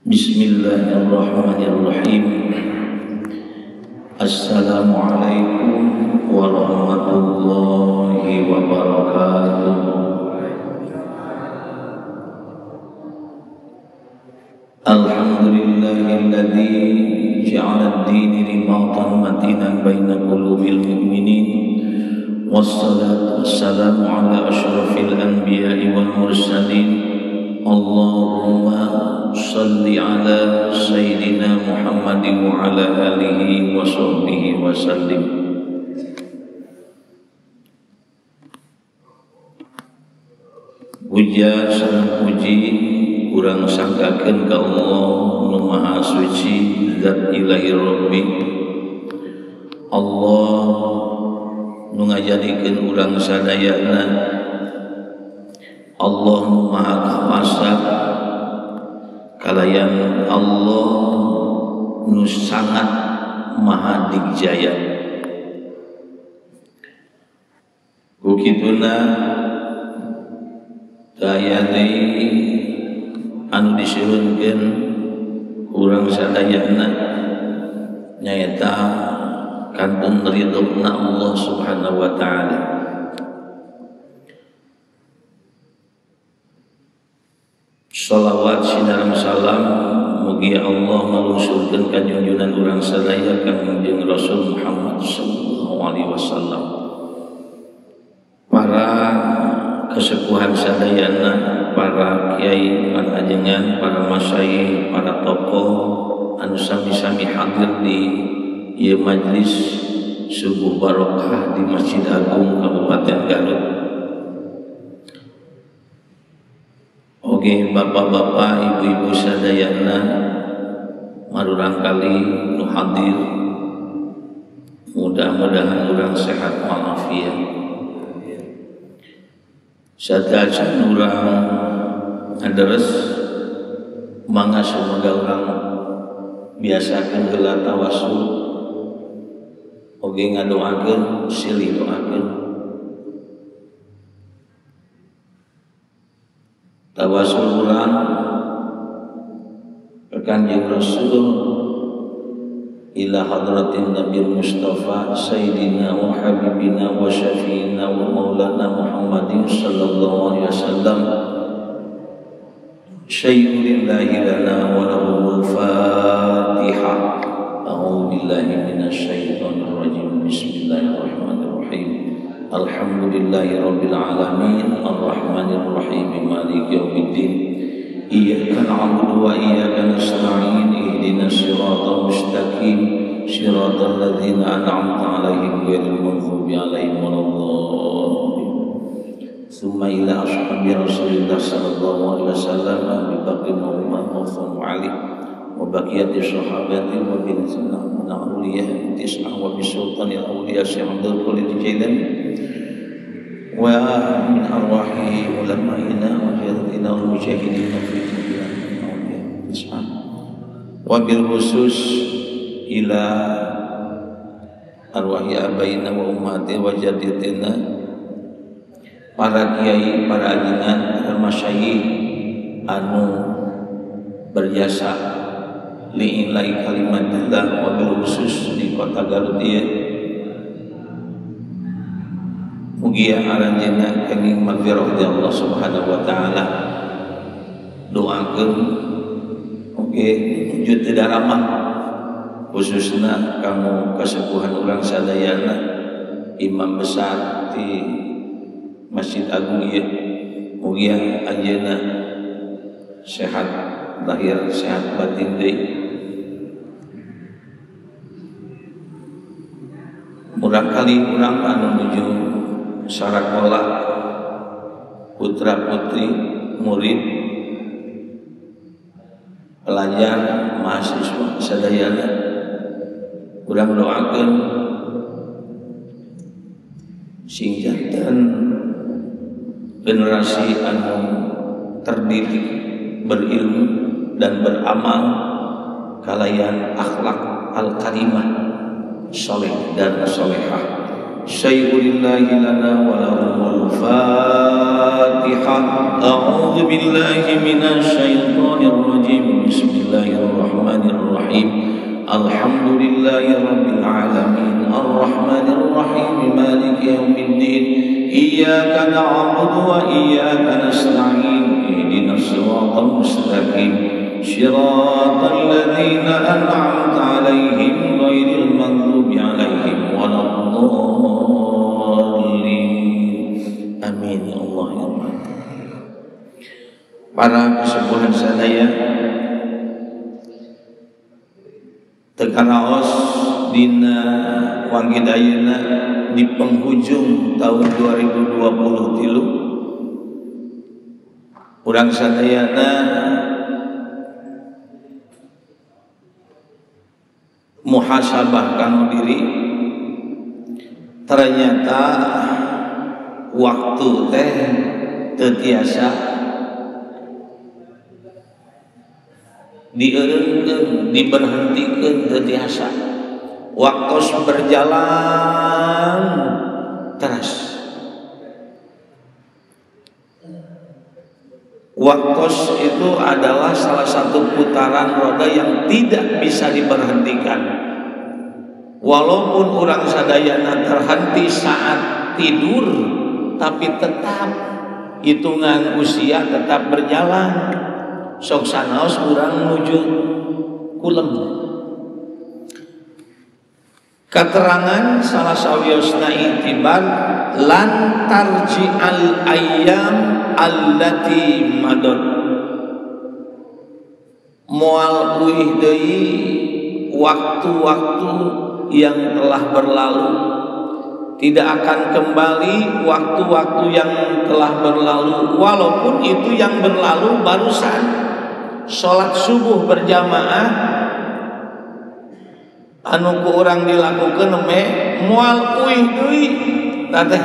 Bismillahirrahmanirrahim. Assalamualaikum warahmatullahi wabarakatuh. Alhamdulillahilladzi ja'ala ad-din ribatan matinan baina qulubil mu'minin. Wassalatu wassalamu ala asyrafil anbiya'i wal mursalin. Allahumma salli ala Sayyidina Muhammadin wa ala alihi wa sahbihi wa sallim. Puja sareng puji urang sangkakeun ka Allah nu Maha Suci Zat Ilahi Rabbi. Allah nu ngajadikeun urang sadayana, Allah nu Maha Kuasa, kalayan Allah nu sangat Maha Digjaya. Kukituna daya anu disireunkeun urang sadayana nyaeta kantun ridhona Allah Subhanahu wa taala. Salawat sinareng salam mugi Allah malusurkeun ka junjungan urang sadaya Kangjeng Rasul Muhammad sallallahu alaihi wasallam. Para kesepuhan sadayana, para kiai, para ajengan, para masyayikh, para tokoh anu sami-sami hadir di ieu majlis subuh barokah di Masjid Agung Kabupaten Garut. Oke, bapak-bapak, ibu-ibu sadayana marurang kali nu hadir, mudah-mudahan urang sehat walafiat. Sadajan urang aderes mangga semoga urang biasakeun geula tawasul, oge ngadoakeun silih doakeun. Tawasul urang ka Kanjeng Rasul ila hadratin Nabi Mustafa Sayyidina wa Habibina wa Syafiina wa Maulana Muhammadin sallallahu alaihi wasallam. Syai'un lillahi lana wa lahul Fatihah. A'udzu billahi minasy syaithanir rajim. Bismillahirrahmanirrahim. Alhamdulillahi rabbil alamin, arrahmanir rahim, maliki yaumiddin. Iyyaka na'budu wa iyyaka nasta'in. Ihdinas siratal mustaqim, siratal ladzina an'amta 'alaihim ghairil maghdubi 'alaihim waladdallin. Tsumma ila ashabi Rasulillah sallallahu alaihi wasallam, Abi Bakr wa Umar wa Uthman wa Ali wa baqiyati sahabati wa bin sunnah min awliya tis'a wa bi sultanil awliya Syekh Abdul Qadir Jailani wa min arwahi ulama'ina wa jadina wal mujahidina fi sabilillah tis'a wa bil khusus ila arwahi abaina wa ummati wa jadidina, para kiai, para ajengan, para masyayikh anu berjasa li'ilai kalimatillah wa bil khusus di kota Garut ieu. Mugi aranjeunna kenging magfirah ti Allah Subhanahu wa taala. Doakeun oge nuju teu daramah khususna kamu kasepuhan urang sadayana, imam besar di Masjid Agung ieu. Mugi anjeunna sehat lahir, sehat batin deui. Murang kali urang anu nuju sarakola putra putri murid pelajar mahasiswa sadayana, urang doakeun sing janten generasi anu terdidik, berilmu dan beramal kalayan akhlak al-karimah soleh dan solehah. Syai'ulillahi lana wa lahumul Fatihah. A'udzu billahi minasy syaithanir rajim. Bismillahirrahmanirrahim. Alhamdulillahi rabbil alamin. Arrahmanir rahim. Maliki yaumiddin. Iyyaka na'budu wa iyyaka nasta'in. Ihdinas siratal mustaqim. Shiratal ladzina an'amta 'alaihim ghairil maghdubi 'alaihim waladdallin. Amin ya Allah ya Rabb. Para kesepuhan sadaya tegaraos dina wangi dayeuna di penghujung tahun 2023 urang sadayana muhasabah kanu diri. Ternyata waktu teh teu tiasa dieureunkeun, diberhentikeun, teu tiasa. Waktu berjalan terus. Waktu itu adalah salah satu putaran roda yang tidak bisa diberhentikan. Walaupun orang sadayana terhenti saat tidur, tapi tetap hitungan usia tetap berjalan. Sok sanaos urang nuju kulem. Keterangan salah sawiosna itibar lan tarji'al ayyam allati madad. Moal uih deui waktu-waktu yang telah berlalu. Tidak akan kembali waktu-waktu yang telah berlalu, walaupun itu yang berlalu barusan. Salat subuh berjamaah anu ku urang dilakukeun moal uih deui teh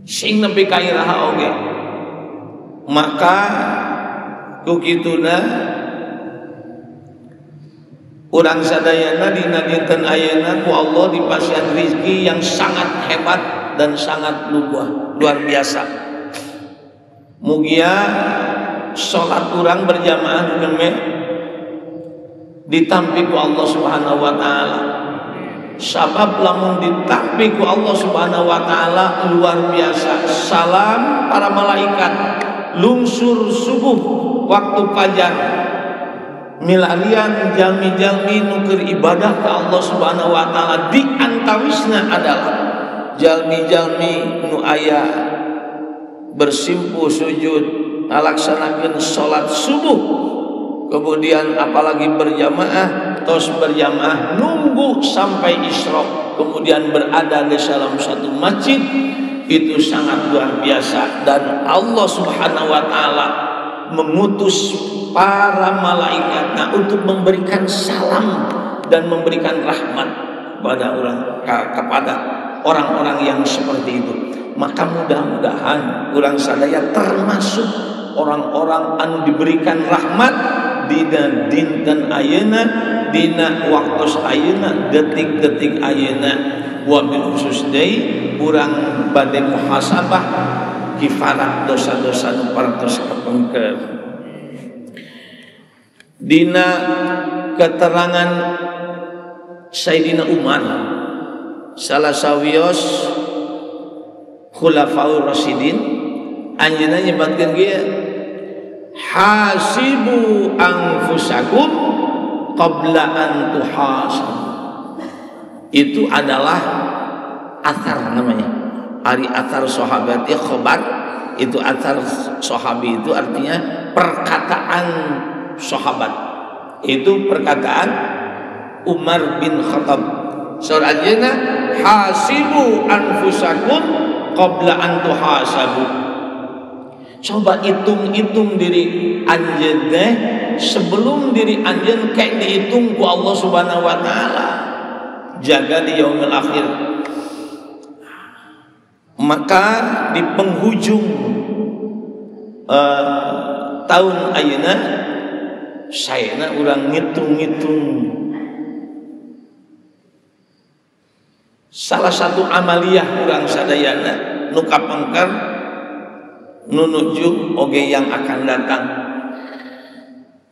sing nepi ka iraha oge. Maka ku kituna urang sadayana dina dinten ayeuna ku Allah dipasihan rezeki yang sangat hebat dan sangat luar biasa. Mugia salat urang berjamaah ditampi ku Allah Subhanahu wa taala. Sabab lamun ditampi ku Allah Subhanahu wa taala luar biasa. Salam para malaikat lungsur subuh waktu fajar. Milarian jalmi-jalmi nu keur ibadah ka Allah Subhanahu wa taala, di antawisna adalah jalmi-jalmi nu aya bersimpuh sujud ngalaksanakeun salat subuh. Kemudian apalagi berjamaah, tos berjamaah nunggu sampai isyraq, kemudian berada di dalam satu masjid, itu sangat luar biasa. Dan Allah Subhanahu wa taala mengutus para malaikatnya untuk memberikan salam dan memberikan rahmat kepada orang-orang yang seperti itu. Maka mudah-mudahan urang sadaya termasuk orang-orang anu diberikan rahmat dina dinten ayeuna, dina waktu ayeuna, detik-detik ayeuna. Wabil khusus deui urang bade muhasabah kifarat dosa-dosa nu parantos kapengkeun. Dina keterangan Sayyidina Umar salah sawios khulafaur rasyidin, anjeunna nyebatkeun ge hasibu anfusakum qabla an tuhasab. Itu adalah athar namanya. Ari athar sahabati khobar, itu athar sahabi itu artinya perkataan sahabat. Itu perkataan Umar bin Khattab. Surajana hasibu anfusakum qabla an tuhasabu. Coba hitung-hitung diri anjeun teh sebelum diri anjeun kayak dihitung ku Allah Subhanahu wa taala. Jaga di yaumil akhir. Maka di penghujung tahun ayeuna sayana urang ngitung-ngitung salah satu amaliyah urang sadayana nu kapengker nunuju oge yang akan datang.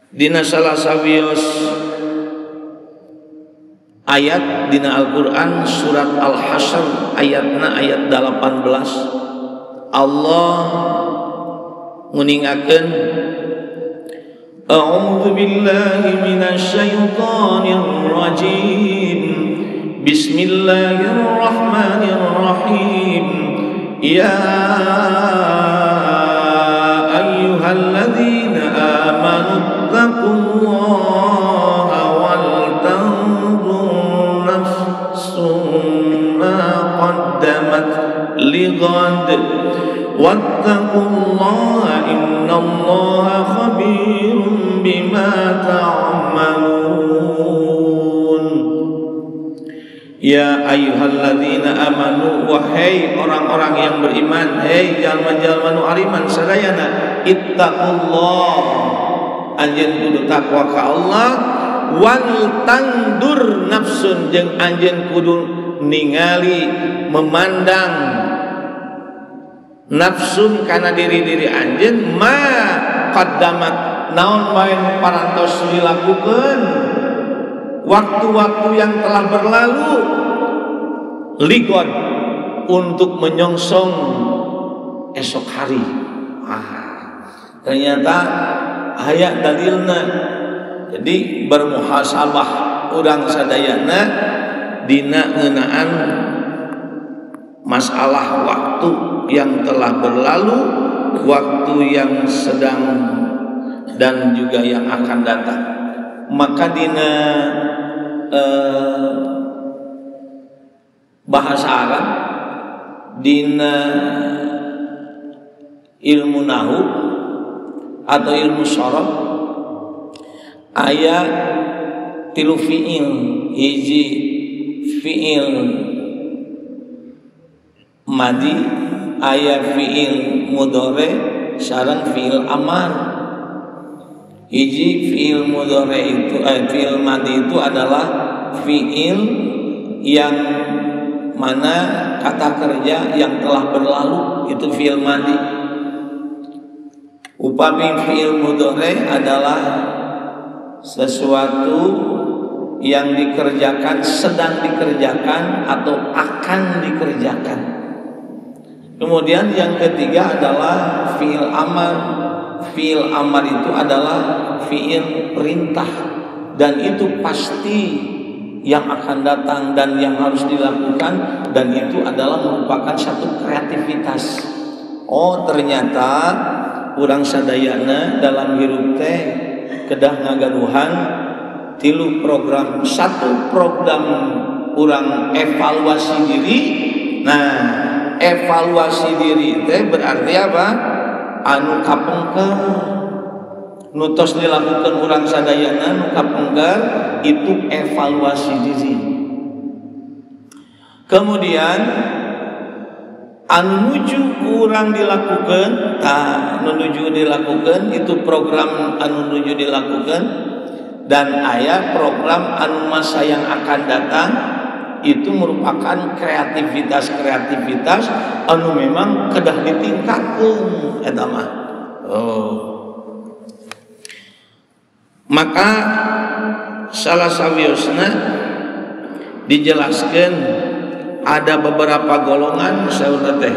Dina salah sawios ayat dina Al-Qur'an surat Al-Hasyr ayatna ayat 18 Allah nguningakeun A'udzu billahi minasy syaithanir rajim Bismillahirrahmanirrahim Ya ayyuhalladzina amanu taqullaha wal tanzur nafsum ma qaddamat lighad wattaqullaha innallaha khabirum bima ta'malun. Ya ayyuhalladzina amanu wahai orang-orang yang beriman, hei jalma-jalma nu ariman sadayana, ittaqullah anjeun kudu takwa ka Allah, wal tandur nafsun jeung anjeun kudu ningali memandang nafsun kana diri-diri anjeun ma qaddamat naon wae parantos dilakukeun waktu-waktu yang telah berlalu ligon untuk menyongsong esok hari. Ternyata aya dalilna. Jadi bermuhasabah urang sadayana dina ngeunaan masalah waktu yang telah berlalu, waktu yang sedang dan juga yang akan datang. Maka dina bahasa Arab, dina ilmu nahu atau ilmu sharaf aya tilu fiil, hiji fiil madi, aya fiil mudhari, sareng fiil amar. Hiji fiil mudhari itu fiil madi itu adalah fiil yang mana kata kerja yang telah berlalu, itu fiil madi. Upami fiil mudhari adalah sesuatu yang dikerjakan, sedang dikerjakan atau akan dikerjakan. Kemudian yang ketiga adalah fiil amar. Fiil amar itu adalah fiil perintah, dan itu pasti yang akan datang dan yang harus dilakukan, dan itu adalah merupakan satu kreativitas. Oh, ternyata urang sadayana dalam hirup teh kedah ngagaduhan tilu program. Satu program urang evaluasi diri. Nah, evaluasi diri teh berarti apa? Anu kapengker nutos dilakukan urang sadayana nu kapengker itu evaluasi diri. Kemudian anu nuju urang dilakukan, anu nuju dilakukan itu program anu nuju dilakukan, dan aya program anu masa yang akan datang, itu merupakan kreativitas anu memang kedah ditingkatkeun eta mah. Maka salah sawiosna dijelaskan ada beberapa golongan saudara teh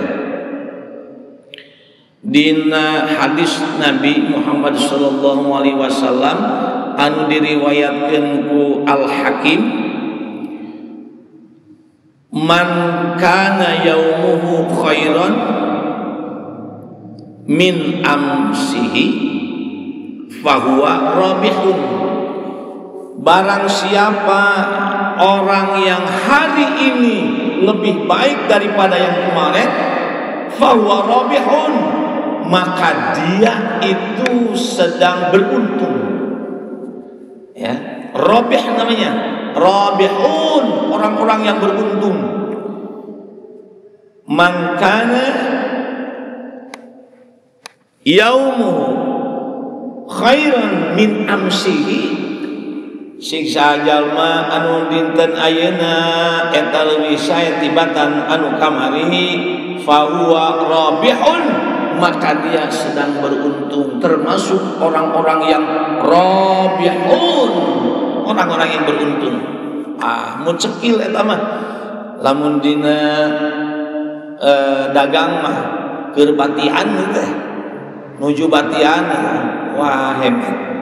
dina hadis Nabi Muhammad sallallahu alaihi wasallam anu diriwayatkeun ku Al-Hakim, man kana yaumuhu khairan min amsihi fahuwa rabihun. Barang siapa orang yang hari ini lebih baik daripada yang kemarin, fahuwa rabihun, maka dia itu sedang beruntung. Ya, rabih namanya. Rabihun, orang-orang yang beruntung. Man kana yaumuhu khairan min amsihi, siksa jalma anu dinten ayeuna eta leuwih sae tibatan anu kamari fa huwa rabihun, maka dia sedang beruntung, termasuk orang-orang yang rabihun, orang-orang yang beruntung. Mun cekil eta mah lamun dina dagang mah keur batian teh nuju batian, wah hebat.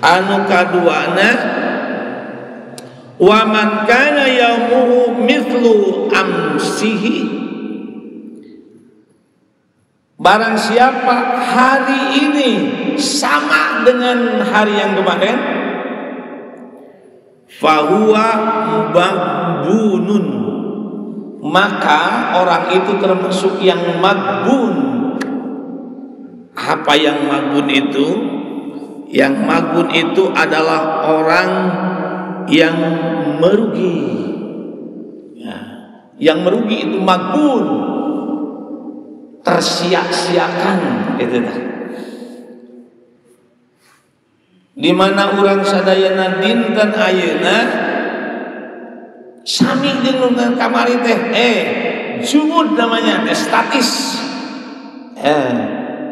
Anu kaduana wa man kana yaumuhu mithlu amsihi, barang siapa hari ini sama dengan hari yang kemarin, fahuwa magbunun, maka orang itu termasuk yang magbun. Apa yang magbun itu? Yang magbun itu adalah orang yang merugi. Ya, yang merugi itu magbun, tersia-siakan gitu. Di mana orang sadayana dinten ayeuna sami jeung kamari teh jumud namanya teh statis.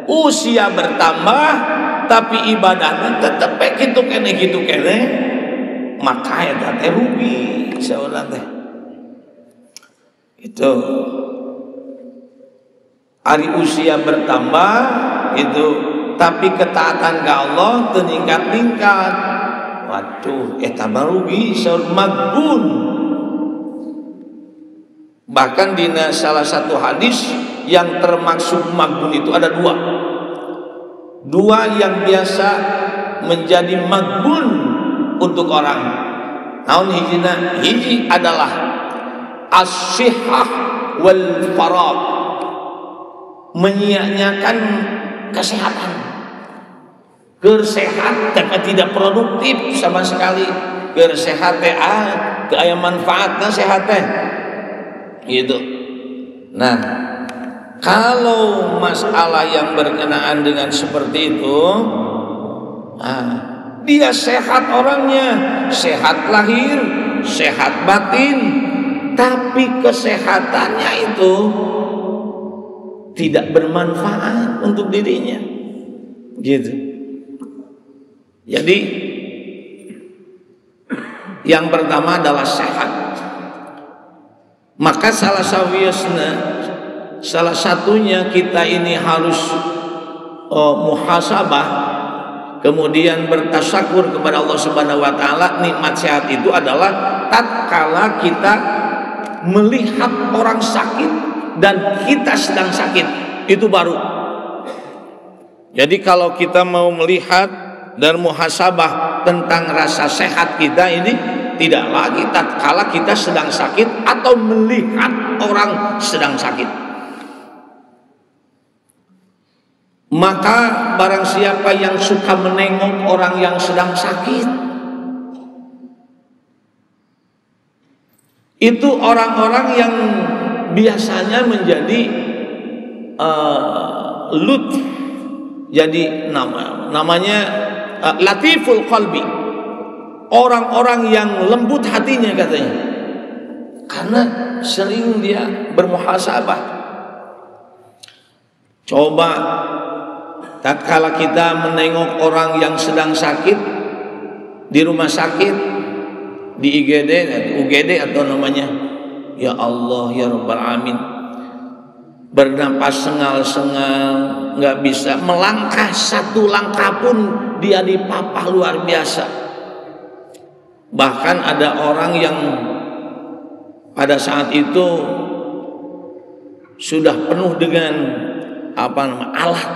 Usia bertambah tapi ibadahnya tetep kitu kene, maka eta teh rugi saeulah teh. Itu hari usia bertambah itu, tapi ketaatan ke Allah teu ningkat-ningkat. Waduh, eta rugi saur magbun. Bahkan di salah satu hadis yang termaksud magbun itu ada dua yang biasa menjadi magbun untuk orang. Naon hijina? Hiji adalah as-sihhah wal faragh, menyia-nyiakan kesehatan. Kesehat tapi tidak produktif sama sekali. Kesehat teh teu aya manfaatna sehat teh. Gitu. Nah, kalau masalah yang berkenaan dengan seperti itu, dia sehat orangnya, sehat lahir, sehat batin, tapi kesehatannya itu tidak bermanfaat untuk dirinya. Gitu. Jadi yang pertama adalah sehat. Maka salah satunya kita ini harus muhasabah, kemudian bertasyakur kepada Allah Subhanahu wa taala. Nikmat sehat itu adalah tatkala kita melihat orang sakit dan kita sedang sakit, itu baru. Jadi kalau kita mau melihat dan muhasabah tentang rasa sehat kita ini, tidak lagi tatkala kita sedang sakit atau melihat orang sedang sakit. Maka barang siapa yang suka menengok orang yang sedang sakit, itu orang-orang yang biasanya menjadi lutf, jadi namanya latiful qalbi, orang-orang yang lembut hatinya katanya, karena sering dia bermuhasabah. Coba tatkala kita menengok orang yang sedang sakit di rumah sakit, di IGD, UGD atau namanya, ya Allah ya Rabbal Alamin, bernapas sengal-sengal, nggak bisa melangkah satu langkah pun dia dipapah luar biasa. Bahkan ada orang yang pada saat itu sudah penuh dengan alat,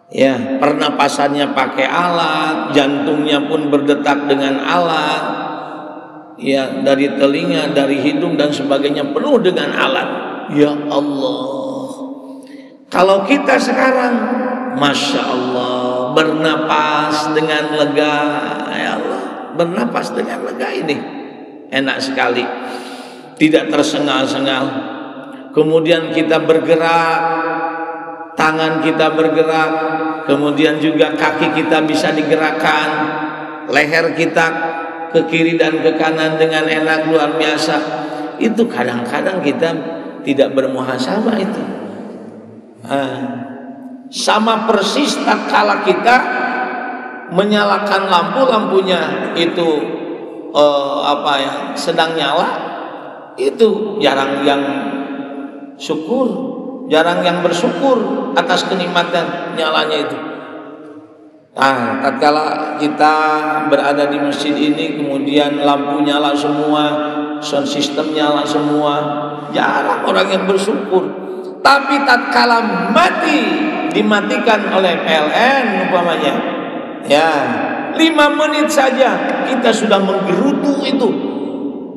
ya, pernapasannya pakai alat, jantungnya pun berdetak dengan alat, ya, dari telinga, dari hidung dan sebagainya penuh dengan alat. Ya Allah, kalau kita sekarang, masya Allah, bernapas dengan lega, ya Allah, bernapas dengan lega ini enak sekali, tidak tersengal-sengal. Kemudian kita bergerak, tangan kita bergerak, kemudian juga kaki kita bisa digerakkan, leher kita ke kiri dan ke kanan dengan enak luar biasa. Itu kadang-kadang kita tidak bermuhasabah itu. Sama persis tatkala kita menyalakan lampunya itu sedang nyala, itu jarang yang syukur, jarang yang bersyukur atas kenikmatan nyalanya itu. Tatkala kita berada di masjid ini kemudian lampu nyala semua, sound system nyala semua, jarang orang yang bersyukur. Tapi tatkala dimatikan oleh PLN umpamanya, ya 5 menit saja kita sudah menggerutu itu.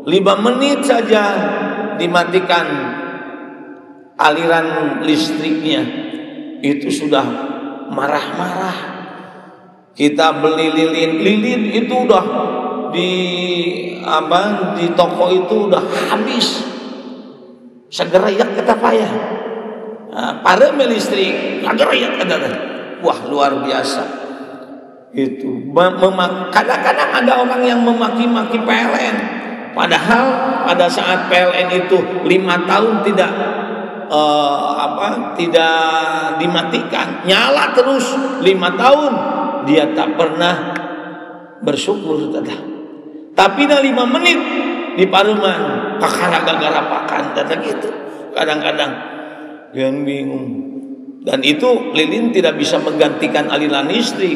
5 menit saja dimatikan aliran listriknya, itu sudah marah-marah. Kita beli lilin itu udah di toko itu udah habis. Segerayak kata payah. Para listrik, segerayak kata. Wah, luar biasa. Itu kadang-kadang ada orang yang memaki-maki PLN. Padahal pada saat PLN itu 5 tahun tidak dimatikan, nyala terus 5 tahun. Dia tak pernah bersyukur tapi 5 menit di paruman pakara gara pakan gitu. Kadang-kadang yang bingung. Dan itu lilin tidak bisa menggantikan aliran listrik.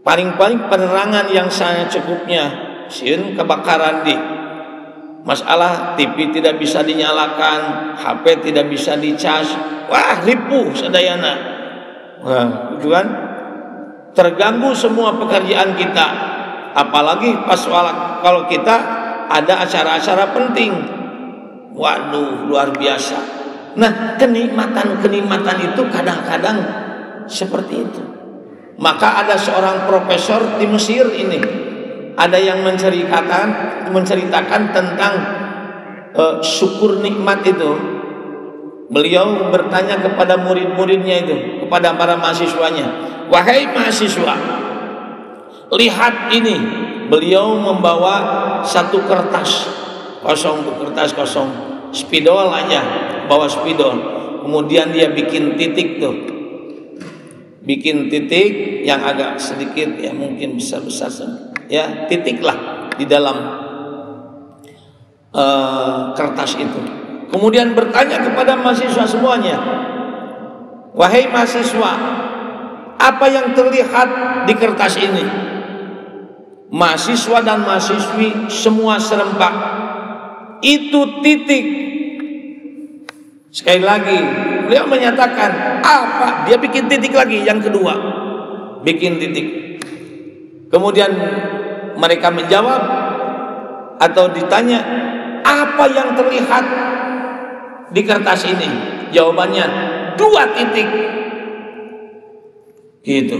Paling-paling penerangan yang sangat cukupnya. Sieun kebakaran di masalah TV tidak bisa dinyalakan, HP tidak bisa dicas. Wah, ripuh sadayana. Wah, itu kan terganggu semua pekerjaan kita. Apalagi pas kalau kita ada acara-acara penting. Waduh, luar biasa. Nah, kenikmatan itu kadang-kadang seperti itu. Maka ada seorang profesor di Mesir ini, ada yang menceritakan tentang syukur nikmat itu. Beliau bertanya kepada murid-muridnya itu, kepada para mahasiswanya, wahai mahasiswa, lihat ini. Beliau membawa satu kertas kosong, spidol aja, bawa spidol. Kemudian dia bikin titik tuh, bikin titik yang agak sedikit ya, mungkin besar-besar ya, titik lah di dalam kertas itu. Kemudian bertanya kepada mahasiswa semuanya, wahai mahasiswa, apa yang terlihat di kertas ini? Mahasiswa dan mahasiswi semua serempak, itu titik. Sekali lagi beliau menyatakan apa? Dia bikin titik lagi, yang kedua bikin titik. Kemudian mereka menjawab atau ditanya, apa yang terlihat di kertas ini? Jawabannya 2 titik. Gitu.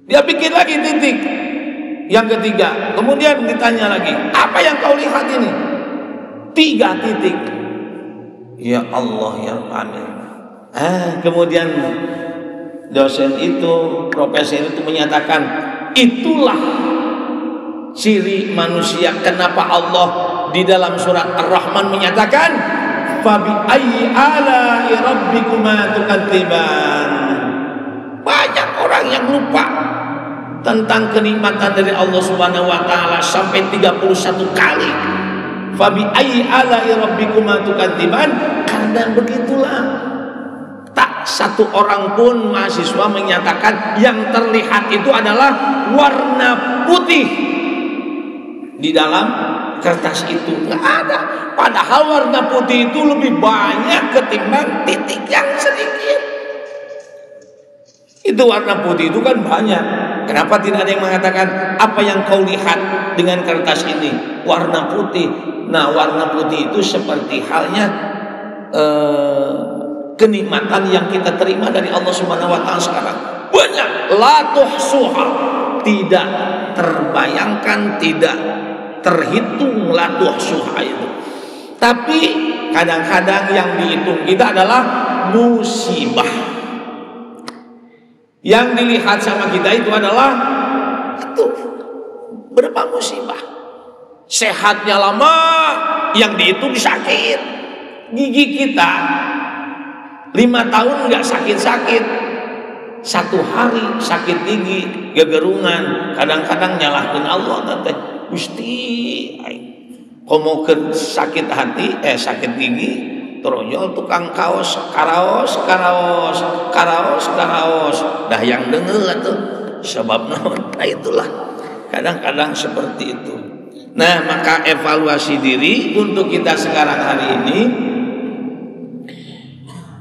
Dia bikin lagi titik yang ketiga. Kemudian ditanya lagi, apa yang kau lihat ini? 3 titik. Ya Allah ya Amin. Kemudian dosen itu, profesor itu menyatakan, itulah ciri manusia. Kenapa Allah di dalam surat Ar-Rahman menyatakan fabi ayyi ala'i rabbikuma tukadziban. Banyak orang yang lupa tentang kenikmatan dari Allah Subhanahu wa taala sampai 31 kali. Fabi ayyi ala'i rabbikuma tukadziban. Karena begitulah, tak satu orang pun mahasiswa menyatakan yang terlihat itu adalah warna putih di dalam kertas itu. Nggak ada. Padahal warna putih itu lebih banyak ketimbang titik yang sedikit. Itu warna putih itu kan banyak. Kenapa tidak ada yang mengatakan apa yang kau lihat dengan kertas ini? Warna putih. Nah, warna putih itu seperti halnya kenikmatan yang kita terima dari Allah Subhanahu wa taala sekarang. Banyak, la tuhsuha, tidak terbayangkan, tidak terhitung, la tuhsuha itu. Tapi kadang-kadang yang dihitung kita adalah musibah. Yang dilihat sama kita itu adalah Itu berapa musibah. Sehatnya lama, yang dihitung sakit. Gigi kita 5 tahun nggak sakit-sakit, 1 hari sakit gigi, gegerungan, kadang-kadang nyalahkan Allah nanti. Gusti, komo ke sakit hati, sakit gigi, teronyol tukang karaos. Dah yang denger tuh sebab naon. Nah itulah kadang-kadang seperti itu. Nah maka evaluasi diri untuk kita sekarang hari ini.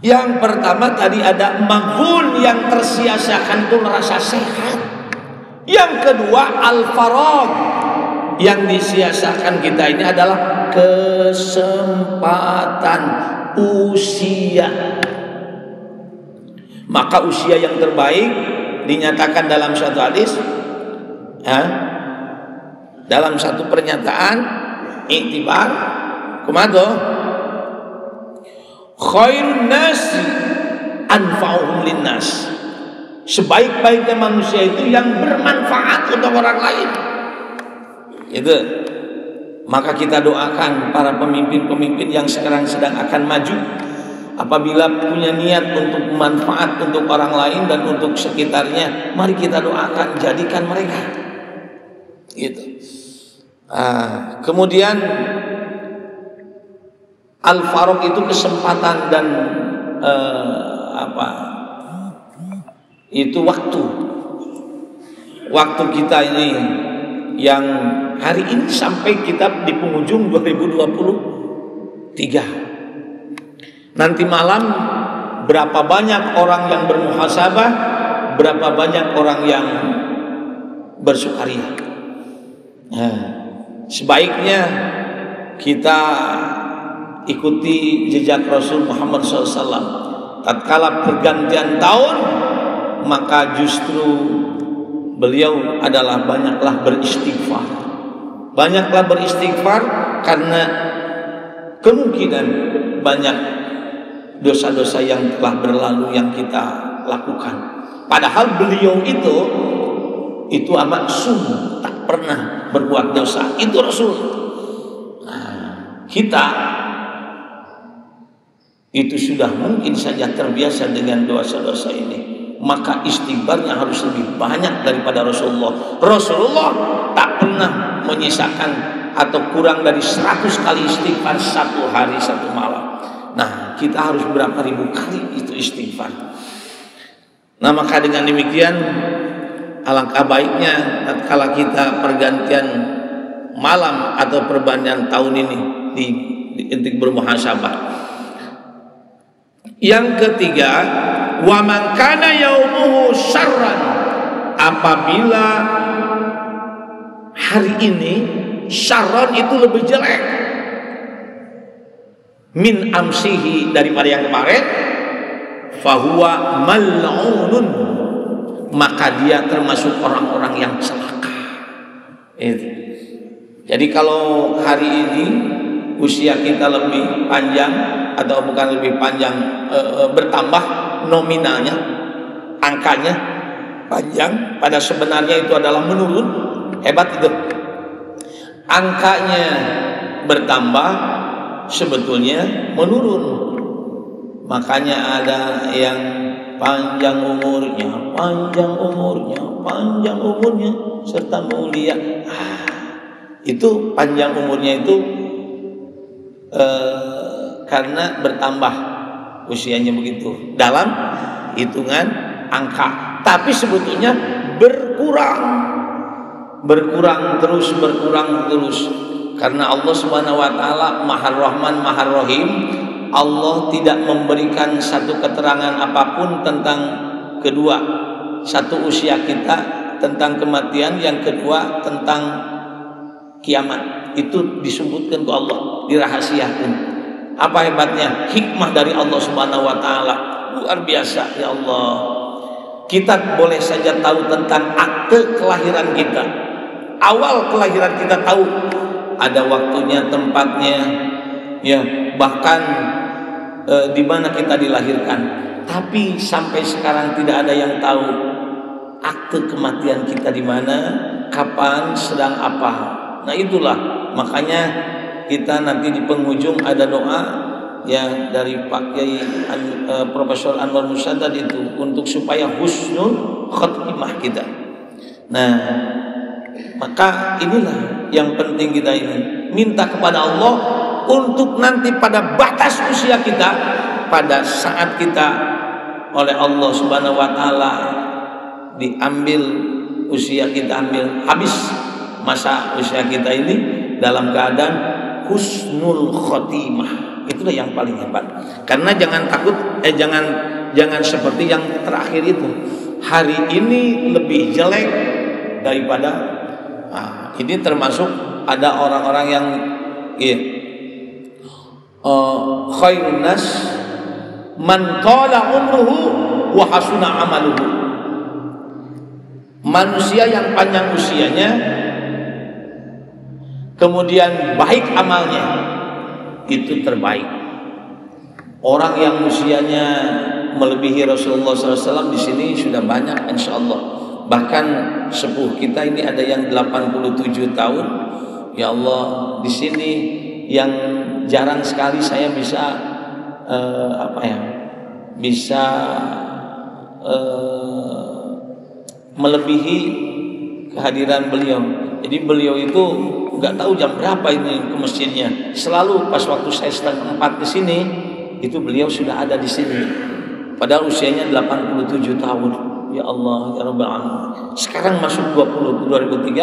Yang pertama tadi ada maghbun, yang tersia-siakan itu merasa sehat. Yang kedua al-faragh, yang disia-siakan kita ini adalah kesempatan usia. Maka usia yang terbaik dinyatakan dalam suatu hadis, dalam satu pernyataan iktibar, kumaha khairun nasi anfa'uhum linnas. Sebaik-baiknya manusia itu yang bermanfaat untuk orang lain. Itu. Maka kita doakan para pemimpin-pemimpin yang sekarang sedang akan maju, apabila punya niat untuk bermanfaat untuk orang lain dan untuk sekitarnya, mari kita doakan, jadikan mereka. Gitu. Kemudian al-faragh itu kesempatan dan itu waktu kita ini yang hari ini sampai kita di penghujung 2023. Nanti malam berapa banyak orang yang bermuhasabah, berapa banyak orang yang bersukaria. Sebaiknya kita ikuti jejak Rasul Muhammad SAW. Tatkala pergantian tahun, maka justru beliau adalah banyaklah beristighfar. Banyaklah beristighfar karena kemungkinan banyak dosa-dosa yang telah berlalu yang kita lakukan. Padahal beliau itu maksum, tak pernah berbuat dosa. Itu Rasul. Kita itu sudah mungkin saja terbiasa dengan dosa-dosa ini, maka istighfarnya harus lebih banyak daripada Rasulullah. Rasulullah tak pernah menyisakan atau kurang dari 100 kali istighfar 1 hari 1 malam. Nah kita harus berapa ribu kali itu istighfar. Nah maka dengan demikian alangkah baiknya tatkala kita pergantian malam atau pergantian tahun ini untuk bermuhasabah. Yang ketiga, wa man kana yaumuhu syarran, apabila hari ini syarran itu lebih jelek min amsihi daripada yang kemarin, fahuwa mal'unun, maka dia termasuk orang-orang yang celaka. Jadi kalau hari ini usia kita lebih panjang atau bukan lebih panjang, bertambah nominalnya, angkanya panjang, pada sebenarnya itu adalah menurun. Hebat itu. Angkanya bertambah, sebetulnya menurun. Makanya ada yang panjang umurnya serta mulia. Itu panjang umurnya itu karena bertambah usianya begitu dalam hitungan angka, tapi sebetulnya berkurang terus karena Allah Subhanahu wa taala Maha Rahman Maha Rahim. Allah tidak memberikan satu keterangan apapun tentang kedua, satu usia kita, tentang kematian, yang kedua tentang kiamat. Itu disebutkan ke Allah, dirahasiakan. Apa hebatnya hikmah dari Allah Subhanahu wa taala, luar biasa ya Allah. Kita boleh saja tahu tentang akte kelahiran kita, awal kelahiran kita tahu, ada waktunya, tempatnya, ya bahkan di mana kita dilahirkan. Tapi sampai sekarang tidak ada yang tahu akte kematian kita di mana, kapan, sedang apa. Nah itulah makanya kita nanti di penghujung ada doa ya dari Pak Kiai Profesor Anwar Musaddad itu untuk supaya husnul khotimah kita. Nah maka inilah yang penting kita ini minta kepada Allah untuk nanti pada batas usia kita, pada saat kita oleh Allah Subhanahu wa taala diambil usia kita, ambil habis masa usia kita ini dalam keadaan husnul khotimah. Itulah yang paling hebat. Karena jangan takut, jangan seperti yang terakhir itu. Hari ini lebih jelek daripada ini, termasuk ada orang-orang yang khairun nas man tala umruhu wa hasuna amaluhu. Manusia yang panjang usianya kemudian baik amalnya, itu terbaik. Orang yang usianya melebihi Rasulullah SAW di sini sudah banyak, insya Allah. Bahkan sepuh kita ini ada yang 87 tahun. Ya Allah, di sini yang jarang sekali saya bisa bisa melebihi kehadiran beliau. Jadi beliau itu nggak tahu jam berapa ini ke masjidnya. Selalu pas waktu saya setengah 4 ke sini, itu beliau sudah ada di sini. Padahal usianya 87 tahun. Ya Allah, ya Rabbal Alamin. Sekarang masuk 2024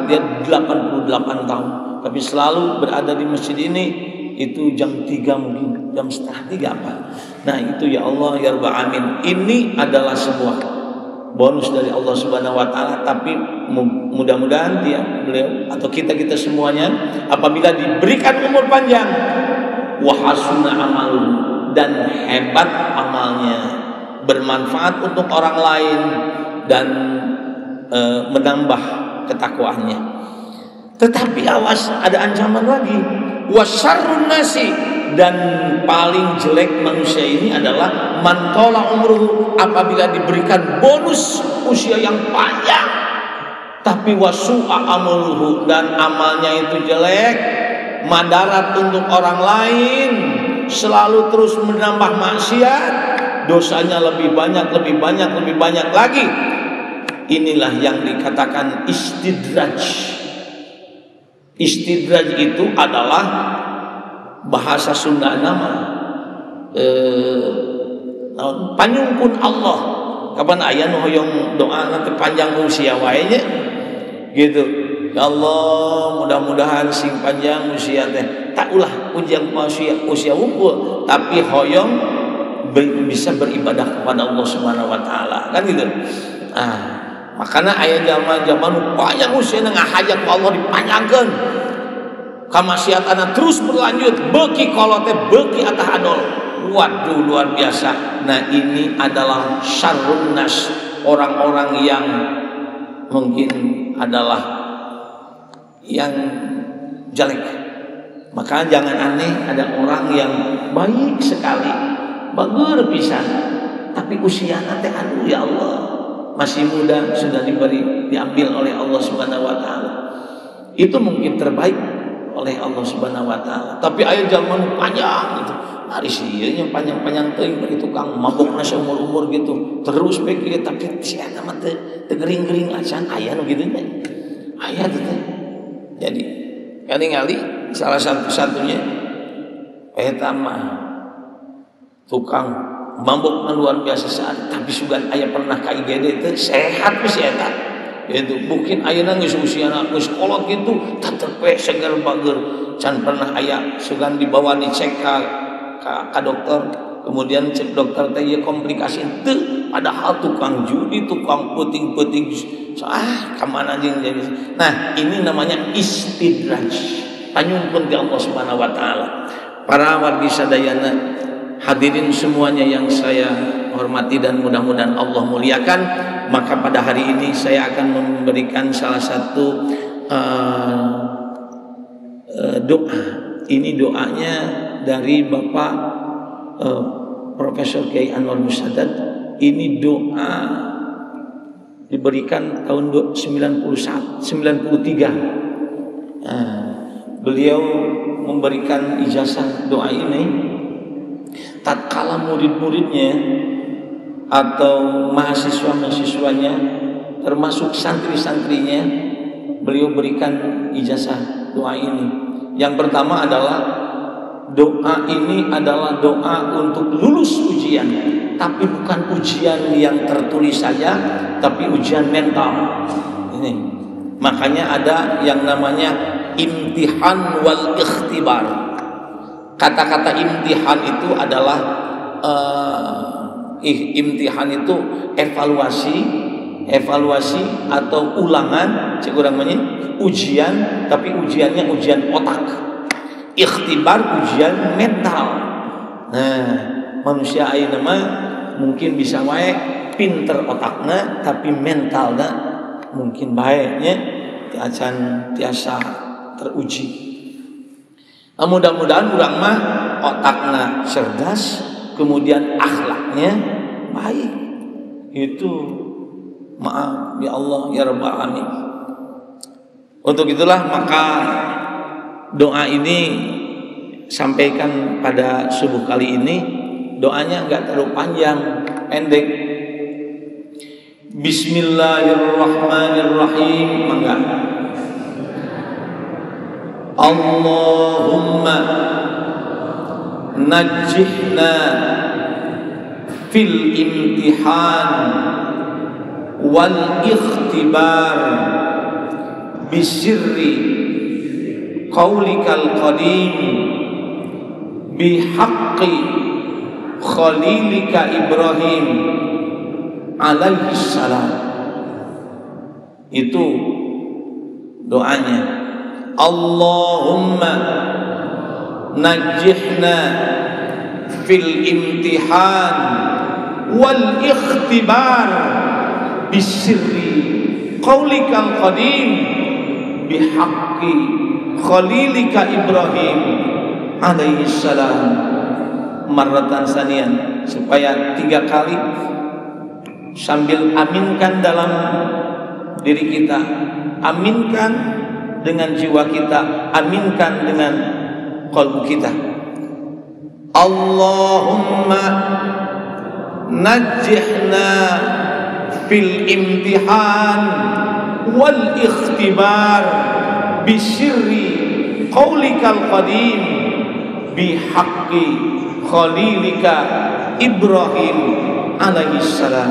dia 88 tahun. Tapi selalu berada di masjid ini, itu jam 3 mungkin, jam setengah 3 apa. Nah itu ya Allah, ya Rabbal Alamin. Ini adalah sebuah bonus dari Allah Subhanahu wa taala, tapi mudah-mudahan beliau atau kita semuanya apabila diberikan umur panjang wa hasuna amal, dan hebat amalnya, bermanfaat untuk orang lain dan menambah ketakwaannya. Tetapi awas, ada ancaman lagi. Wasyarrun nasi, dan paling jelek manusia ini adalah mantola umruhu, apabila diberikan bonus usia yang panjang tapi wasu'a amaluhu, dan amalnya itu jelek, madarat untuk orang lain, selalu terus menambah maksiat, dosanya lebih banyak lagi. Inilah yang dikatakan istidraj. Istidraj itu adalah bahasa Sunda nama panyungkun Allah. Kapan aya nu hoyong doa nanti panjang usia wae nya gitu. Ya Allah, mudah-mudahan sing panjang usia teh tak ulah ujang usia unggul, tapi hoyong bisa beribadah kepada Allah Subhanahu wa taala, kan gitu. Makanya aya zaman panjang usia ngahajat ku Allah dipanjangkeun. Kamaksiatana terus berlanjut, beuki kolote beuki atah adol. Waduh, luar biasa. Nah, ini adalah syarrun nas, orang-orang yang mungkin adalah yang jelek. Maka jangan aneh, ada orang yang baik sekali, bager pisan, tapi usiana teh aduh ya Allah, masih muda sudah diambil oleh Allah Subhanahu wa taala. Itu mungkin terbaik oleh Allah Subhanahu wa taala. Tapi aya zaman panjang gitu. Ari sieun yang panjang-panjang teuing bari tukang mabokna seumur-umur gitu. Terus bae kieu, tapi si eta mah teu gering-gering acan aya nu kitu nya. Aya teh. Jadi kali-kali salah satu-satunya eta mah tukang mabok luar biasa saat, tapi sugan aya pernah ka IGD teh sehat si eta. Itu mungkin ayeuna geus usiana geus kolot kitu, tatepe seger bager, can pernah aya sugan dibawa dicek ka dokter, kemudian cek dokter teh ieu komplikasi teu, padahal tukang judi, tukang peuting-peuting ka mana jeung jadi. Nah, ini namanya istidraj, panyungkun ti Allah Subhanahu wa taala. Para wargi sadayana, hadirin semuanya yang saya hormati dan mudah-mudahan Allah muliakan, maka pada hari ini saya akan memberikan salah satu doa. Ini doanya dari Bapak Profesor Kiai Anwar Musaddad. Ini doa diberikan tahun 93. Beliau memberikan ijazah doa ini tatkala murid-muridnya atau mahasiswa-mahasiswanya termasuk santri-santrinya, beliau berikan ijazah doa ini. Yang pertama adalah doa ini adalah doa untuk lulus ujian, tapi bukan ujian yang tertulis saja, tapi ujian mental. Ini makanya ada yang namanya imtihan wal ikhtibar. Kata-kata imtihan itu adalah imtihan itu evaluasi atau ulangan, kurangnya ujian, tapi ujiannya ujian otak. Ikhtibar ujian mental. Nah, manusia ayeuna mah mungkin bisa wae pinter otakna, tapi mentalna mungkin bae nya tiasa teruji. Mudah-mudahan urang mah otakna cerdas, kemudian akhlaknya baik. Itu maaf ya Allah ya Rabbal Alamin. Untuk itulah maka doa ini sampaikan pada subuh kali ini. Doanya enggak terlalu panjang, pendek. Bismillahirrahmanirrahim. Mangga. Allahumma najjihna fil imtihan wal ikhtibar bisirri qaulikal qadim bihaqqi khalilika Ibrahim alaihi salam. Itu doanya. Allahumma najjihna fil imtihan wal ikhtibar bisirri qaulikal qadim bihaqqi khalilika Ibrahim alaihi salam. Marratan sanian, supaya 3 kali sambil aminkan dalam diri kita, aminkan dengan jiwa kita, aminkan dengan qalbu kita. Allahumma najjihna fil imtihan wal ikhtibar bisirri qaulikal qadim bihaqqi khalilika Ibrahim alaihi salam.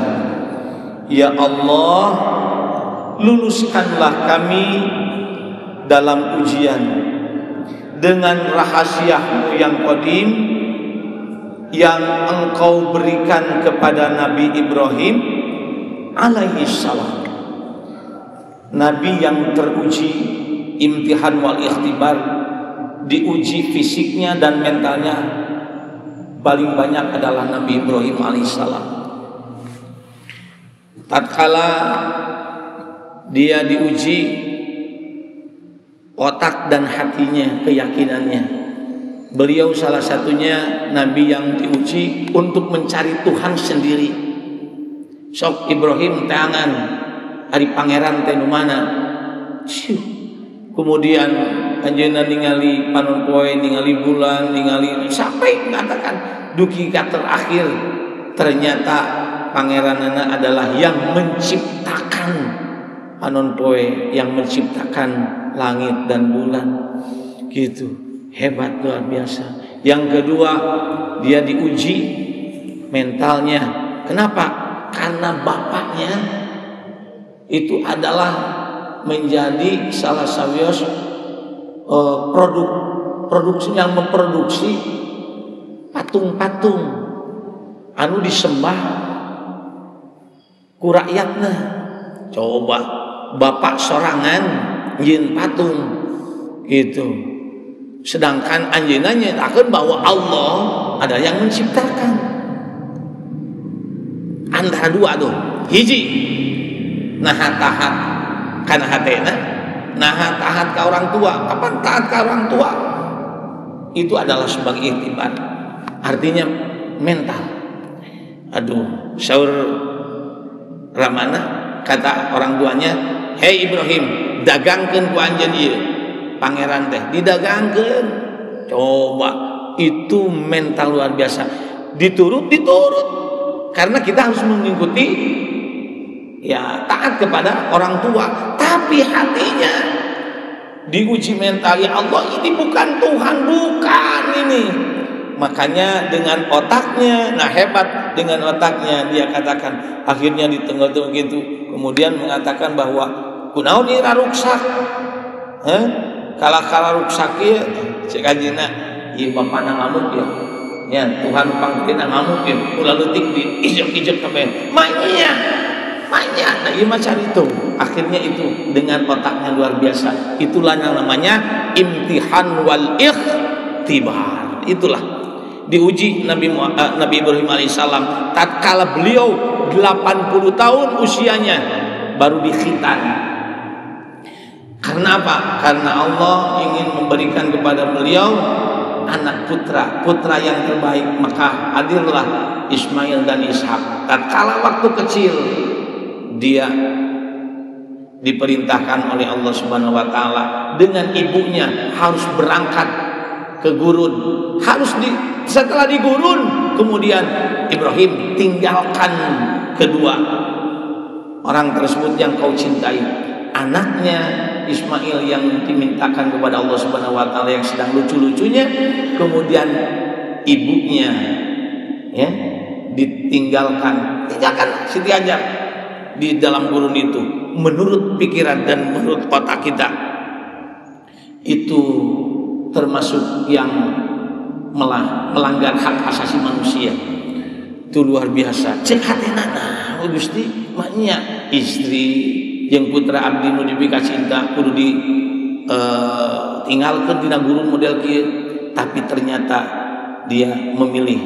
Ya Allah, luluskanlah kami dalam ujian dengan rahasia-Mu yang qadim yang Engkau berikan kepada Nabi Ibrahim alaihi salam. Nabi yang teruji imtihan wal ikhtibar, diuji fisiknya dan mentalnya paling banyak adalah Nabi Ibrahim alaihissalam. Tatkala dia diuji otak dan hatinya, keyakinannya, beliau salah satunya Nabi yang diuji untuk mencari Tuhan sendiri. Sok Ibrahim tangan hari pangeran teh nu mana? Kemudian anjeunna ningali panon poe, ningali bulan, ningali sampai mengatakan duki ka terakhir, ternyata pangeranana adalah yang menciptakan panon poe, yang menciptakan langit dan bulan. Gitu, hebat luar biasa. Yang kedua, dia diuji mentalnya. Kenapa? Karena bapaknya itu adalah menjadi salah sawios produksi yang memproduksi patung-patung anu disembah ku rakyatna. Coba bapak sorangan nyin patung gitu, sedangkan anjeunna nyatakeun bahwa Allah ada yang menciptakan. Antara dua tuh, hiji naha tahat kana hatena, naha taat ke orang tua. Kapan taat ke orang tua? Itu adalah sebagai iktibar, artinya mental. Aduh, saur ramana kata orang tuanya, "Hei Ibrahim, dagangkeun ku anjeun ieu." Pangeran teh didagangkeun. Coba, itu mental luar biasa. Diturut. Karena kita harus mengikuti, ya, taat kepada orang tua. Tapi hatinya diuji mental. Ya Allah, ini bukan Tuhan, bukan ini. Makanya dengan otaknya, nah hebat, dengan otaknya dia katakan, akhirnya di tengah-tengah gitu, kemudian mengatakan bahwa kunaon ieu ruksak, kala ruksak ieu cek anjeunna, ieu bapana ngamuk ya. Ya Tuhan pangkina ngamuk ya, ulah leutik di ijek-ijek kabeh. Manya. Nah ieu macam itu. Akhirnya itu dengan otaknya luar biasa. Itulah yang namanya imtihan wal ikhtibar. Itulah diuji Nabi Ibrahim alaihissalam tatkala beliau 80 tahun usianya baru dikhitan. Karena apa? Karena Allah ingin memberikan kepada beliau anak putra yang terbaik. Maka hadirlah Ismail dan Ishak. Tatkala waktu kecil dia diperintahkan oleh Allah Subhanahu wa taala dengan ibunya harus berangkat ke gurun. Setelah di gurun, kemudian Ibrahim tinggalkan kedua orang tersebut yang kau cintai. Anaknya Ismail yang dimintakan kepada Allah Subhanahu wa taala yang sedang lucu-lucunya, kemudian ibunya ya ditinggalkan Siti Hajar di dalam gurun itu. Menurut pikiran dan menurut otak kita itu termasuk yang melanggar hak asasi manusia. Itu luar biasa. Cek hatena nah Gusti maknya istri yang putra abdi nu dibika cinta kudu di tinggalkeun dina gurun model kieu, tapi ternyata dia memilih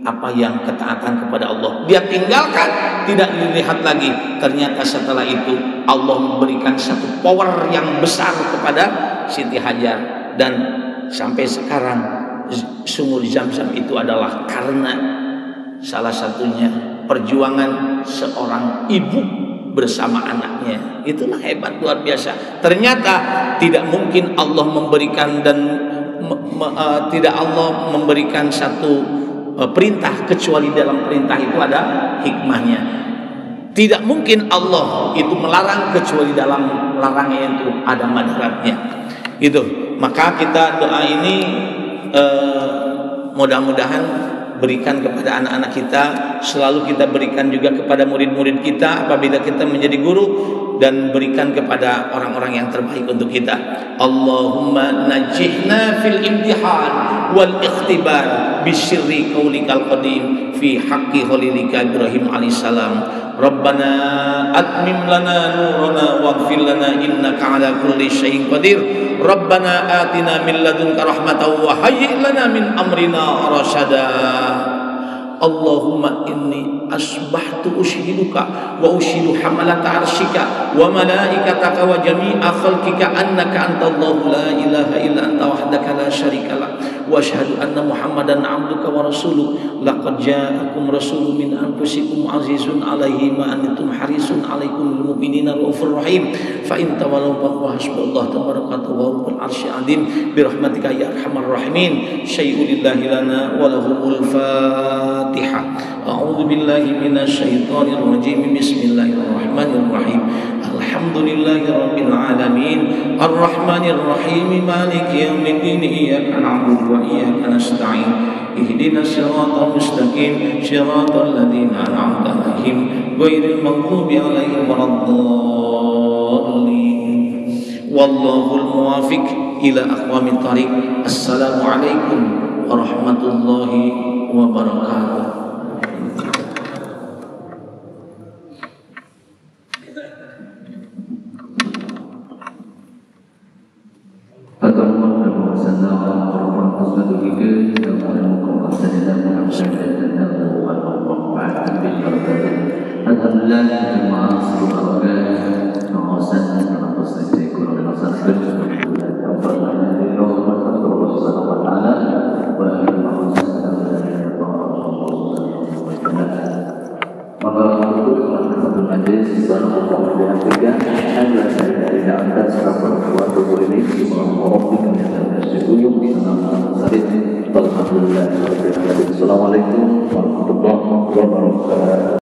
apa yang ketaatan kepada Allah. Dia tinggalkan, tidak dilihat lagi. Ternyata setelah itu Allah memberikan satu power yang besar kepada Siti Hajar, dan sampai sekarang sumur Zam-Zam itu adalah karena salah satunya perjuangan seorang ibu bersama anaknya. Itulah hebat luar biasa. Ternyata tidak mungkin Allah memberikan tidak Allah memberikan satu perintah kecuali dalam perintah itu ada hikmahnya. Tidak mungkin Allah itu melarang kecuali dalam larangnya itu ada madaratnya. Itu. Maka kita doa ini mudah-mudahan berikan kepada anak-anak kita, selalu kita berikan juga kepada murid-murid kita apabila kita menjadi guru, dan berikan kepada orang-orang yang terbaik untuk kita. Allahumma najihna fil imtihan wal ikhtibar bisirri qaulikal qadim fi haqqi khalilika Ibrahim alaihissalam. Rabbana atmim lana nurana waghfir lana innaka ala kulli syai'in qadir. Rabbana atina min ladunka rahmatan wa hayyi' lana min amrina rasyada. Allahumma inni asbahtu ushiduka wa ushidu hamalata arshika wa malaikataka wa jami'a khalqika annaka antallahu la ilaha illa anta wahdaka la syarika lak wa asyhadu anna Muhammadan abduka wa rasuluh. Laqad ja'akum rasulun min anfusikum azizun 'alaihi ma antum harisun 'alaikum bil mu'minina raufur rahim. Fa in tawallaw fa hasbunallahu tabaraka wa rabbul arsyil azim bi rahmatika ya arhamar rahimin. Syai'ulillahi lana wa lahumul Fatihah. A'udzu billahi minasy syaithanir rajim. Bismillahirrahmanirrahim. Alhamdulillahi rabbil alamin. Arrahmanir rahim. Maliki yaumiddin. Iyyaka na'budu wa iyyaka nasta'in. Ihdinas siratal mustaqim. Shiratal ladzina an'amta 'alaihim ghairil maghdubi 'alaihim waladdallin. Wallahul muwaffiq ila aqwamit thariq. Assalamualaikum warahmatullahi wabarakatuh. Maka untuk majlis masjid. Alhamdulillah. Assalamualaikum warahmatullahi wabarakatuh.